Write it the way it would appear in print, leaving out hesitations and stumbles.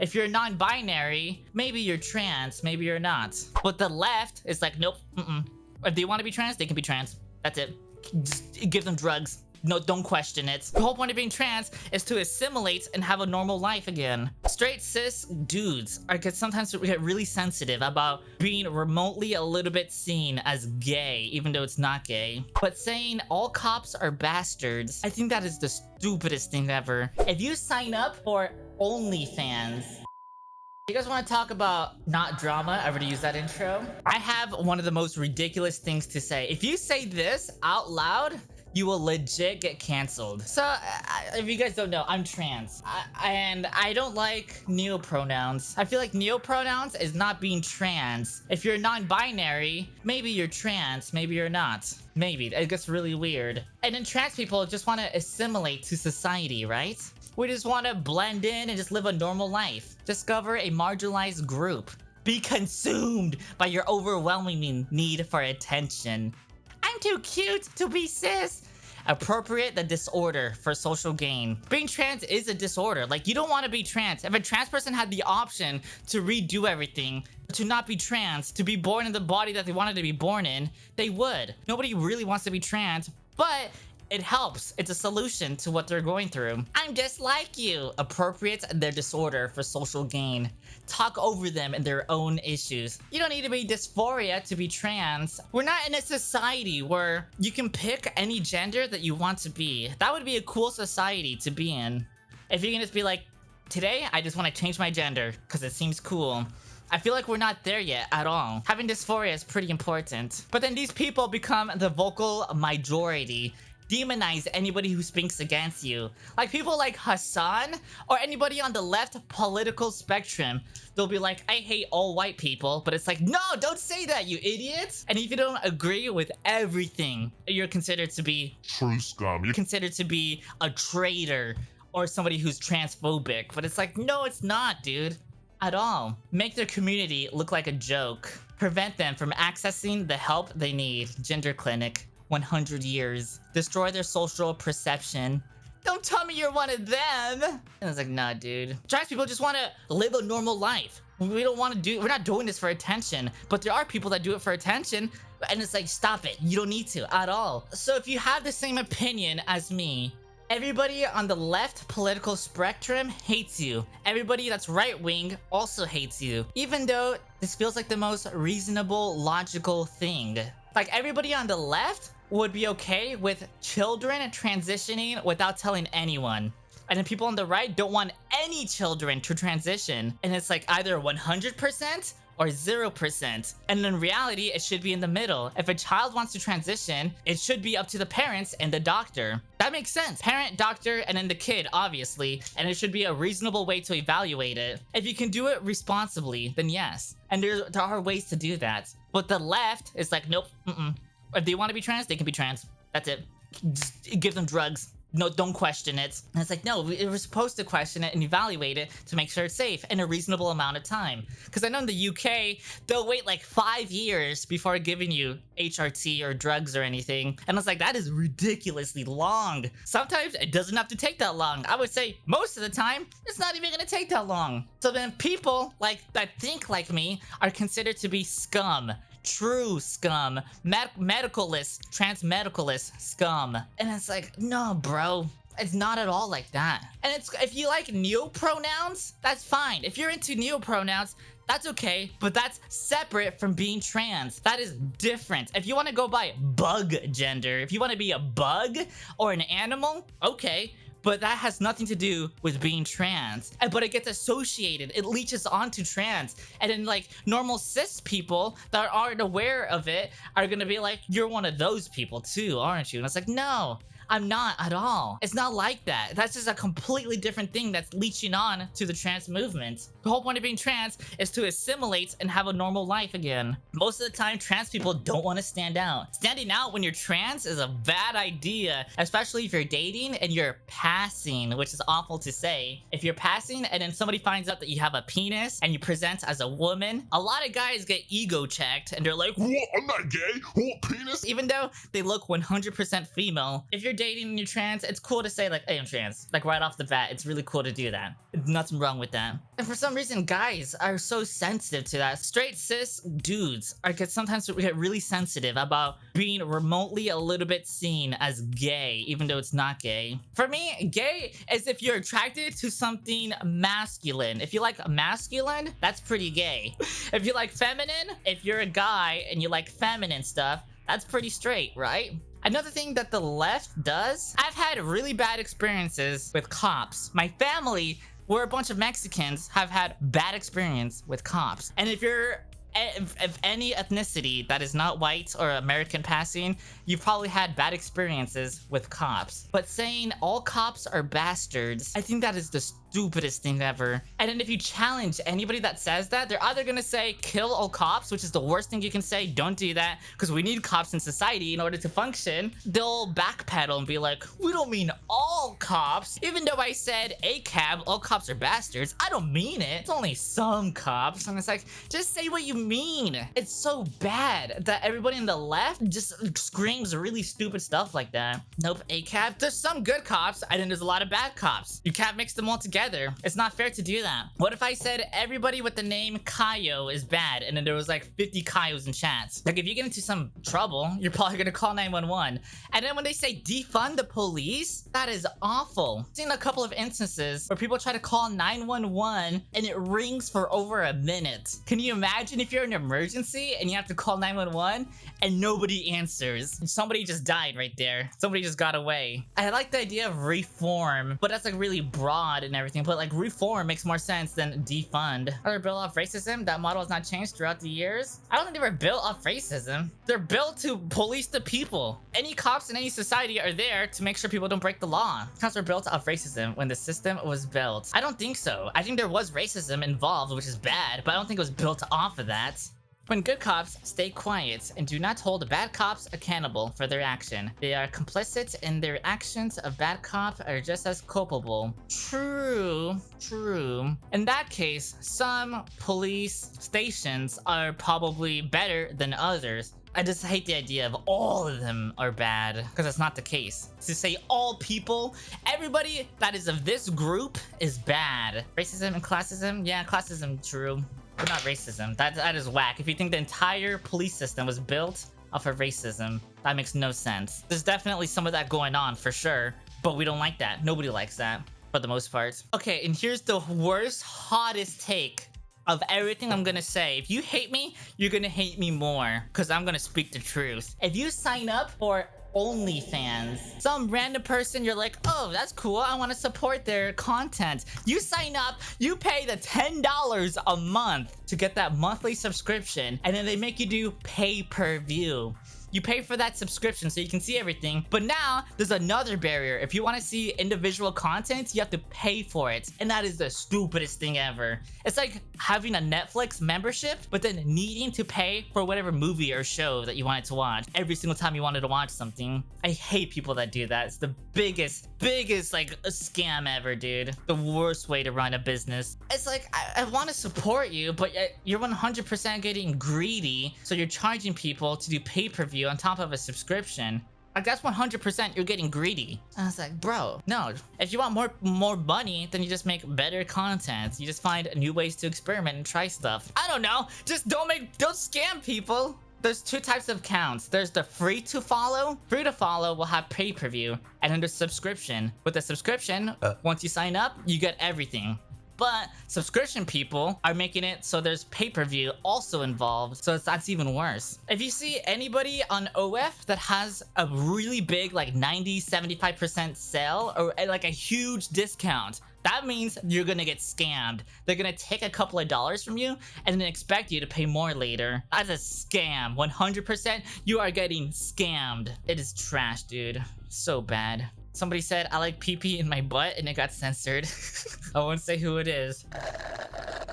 If you're non-binary, maybe you're trans, maybe you're not. But the left is like, nope, If they want to be trans, they can be trans. That's it. Just give them drugs. No, don't question it. The whole point of being trans is to assimilate and have a normal life again. Straight cis dudes sometimes get really sensitive about being remotely a little bit seen as gay, even though it's not gay. But saying all cops are bastards, I think that is the stupidest thing ever. If you sign up for OnlyFans, you guys want to talk about not drama? I already used that intro. I have one of the most ridiculous things to say. If you say this out loud, you will legit get canceled. So, if you guys don't know, I'm trans. And I don't like neopronouns. I feel like neopronouns is not being trans. If you're non-binary, maybe you're trans, maybe you're not. Maybe. It gets really weird. And then trans people just want to assimilate to society, right? We just want to blend in and just live a normal life. Discover a marginalized group. Be consumed by your overwhelming need for attention. I'm too cute to be cis. Appropriate the disorder for social gain. Being trans is a disorder. Like, you don't want to be trans. If a trans person had the option to redo everything, to not be trans, to be born in the body that they wanted to be born in, they would. Nobody really wants to be trans, but it helps. It's a solution to what they're going through. I'm just like you. Appropriate their disorder for social gain. Talk over them and their own issues. You don't need to be dysphoria to be trans. We're not in a society where you can pick any gender that you want to be. That would be a cool society to be in. If you can just be like, today I just want to change my gender because it seems cool. I feel like we're not there yet at all. Having dysphoria is pretty important. But then these people become the vocal majority. Demonize anybody who speaks against you. Like people like Hassan or anybody on the left political spectrum. They'll be like, I hate all white people. But it's like, no, don't say that, you idiots. And if you don't agree with everything, you're considered to be true scum. You're considered to be a traitor or somebody who's transphobic. But it's like, no, it's not, dude. At all. Make their community look like a joke. Prevent them from accessing the help they need. Gender clinic. 100 years. Destroy their social perception. Don't tell me you're one of them. And it's like, nah, dude. Trans people just want to live a normal life. We're not doing this for attention, but there are people that do it for attention. And it's like, stop it. You don't need to at all. So if you have the same opinion as me, everybody on the left political spectrum hates you. Everybody that's right-wing also hates you. Even though this feels like the most reasonable, logical thing. Like, everybody on the left would be okay with children transitioning without telling anyone. And then people on the right don't want any children to transition. And it's like either 100% or 0%. And in reality, it should be in the middle. If a child wants to transition, it should be up to the parents and the doctor. That makes sense. Parent, doctor, and then the kid, obviously. And it should be a reasonable way to evaluate it. If you can do it responsibly, then yes. And there are ways to do that. But the left is like, nope, If they want to be trans, they can be trans. That's it. Just give them drugs. No, don't question it. And it's like, no, we're supposed to question it and evaluate it to make sure it's safe in a reasonable amount of time. Because I know in the UK, they'll wait like 5 years before giving you HRT or drugs or anything. And I was like, that is ridiculously long. Sometimes it doesn't have to take that long. I would say most of the time, it's not even gonna take that long. So then people like that think like me are considered to be scum. True scum, medicalist, trans-medicalist scum. And it's like, no, bro. It's not at all like that. And it's if you like neopronouns, that's fine. If you're into neopronouns, that's okay, but that's separate from being trans. That is different. If you want to go by bug gender, if you want to be a bug or an animal, okay. But that has nothing to do with being trans. But it gets associated. It leeches onto trans. And then like normal cis people that aren't aware of it are gonna be like, you're one of those people too, aren't you? And it's like, no. I'm not at all. It's not like that. That's just a completely different thing that's leeching on to the trans movement. The whole point of being trans is to assimilate and have a normal life again. Most of the time, trans people don't want to stand out. Standing out when you're trans is a bad idea, especially if you're dating and you're passing, which is awful to say. If you're passing and then somebody finds out that you have a penis and you present as a woman, a lot of guys get ego checked and they're like, what? I'm not gay. What, penis? even though they look 100% female. If you're dating and you're trans, it's cool to say like, hey, I'm trans. Like right off the bat, it's really cool to do that. Nothing wrong with that. And for some reason, guys are so sensitive to that. Straight cis dudes sometimes get really sensitive about being remotely a little bit seen as gay, even though it's not gay. For me, gay is if you're attracted to something masculine. If you like masculine, that's pretty gay. If you like feminine, if you're a guy and you like feminine stuff, that's pretty straight, right? Another thing that the left does, I've had really bad experiences with cops. My family, we're a bunch of Mexicans, have had bad experience with cops. And if any ethnicity that is not white or American passing, you've probably had bad experiences with cops. But saying all cops are bastards, I think that is the stupidest thing ever. And then if you challenge anybody that says that, they're either gonna say kill all cops, which is the worst thing you can say, don't do that, because we need cops in society in order to function. They'll backpedal and be like, we don't mean all cops. Even though I said ACAB, all cops are bastards, I don't mean it. It's only some cops. And it's like, just say what you mean. It's so bad that everybody in the left just screams really stupid stuff like that. Nope, ACAB, there's some good cops, and then there's a lot of bad cops. You can't mix them all together. It's not fair to do that. What if I said everybody with the name Kayo is bad, and then there was like 50 Kayos in chats? Like if you get into some trouble, you're probably gonna call 911. And then when they say defund the police, that is awful. I've seen a couple of instances where people try to call 911 and it rings for over a minute. Can you imagine if you're in an emergency and you have to call 911 and nobody answers? Somebody just died right there. Somebody just got away. I like the idea of reform, but that's like really broad and everything. But like reform makes more sense than defund. Are they built off racism? That model has not changed throughout the years. I don't think they were built off racism. They're built to police the people. Any cops in any society are there to make sure people don't break the law. Cops were built off racism when the system was built. I don't think so. I think there was racism involved, which is bad, but I don't think it was built off of that. When good cops stay quiet and do not hold bad cops accountable for their action, they are complicit in their actions. A bad cop are just as culpable. True. In that case, some police stations are probably better than others. I just hate the idea of all of them are bad, because that's not the case. To say all people, everybody that is of this group is bad. Racism and classism? Yeah, classism, true. But not racism. That is whack. If you think the entire police system was built off of racism, that makes no sense. There's definitely some of that going on for sure, but we don't like that. Nobody likes that for the most part. Okay, and here's the worst, hottest take of everything I'm gonna say. If you hate me, you're gonna hate me more, because I'm gonna speak the truth. If you sign up for OnlyFans, some random person, you're like, oh, that's cool, I want to support their content. You sign up, you pay the $10 a month to get that monthly subscription, and then they make you do pay-per-view. You pay for that subscription so you can see everything, but now there's another barrier. If you want to see individual content, you have to pay for it, and that is the stupidest thing ever. It's like having a Netflix membership, but then needing to pay for whatever movie or show that you wanted to watch every single time you wanted to watch something. I hate people that do that. It's the biggest like scam ever, dude. The worst way to run a business. It's like, I want to support you, but you're 100% getting greedy, so you're charging people to do pay-per-view on top of a subscription. Like, that's 100% you're getting greedy. I was like, bro, no. If you want more money, then you just make better content. You just find new ways to experiment and try stuff. I don't know. Just don't scam people. There's two types of accounts. There's the free to follow. Free to follow will have pay-per-view, and then there's subscription. With the subscription, once you sign up, you get everything. But subscription people are making it so there's pay-per-view also involved, so that's even worse. If you see anybody on OF that has a really big, like 90-75% sale, or like a huge discount, that means you're gonna get scammed. They're gonna take a couple of dollars from you and then expect you to pay more later. That's a scam. 100% you are getting scammed. It is trash, dude. So bad. Somebody said I like pee-pee in my butt and it got censored. I won't say who it is.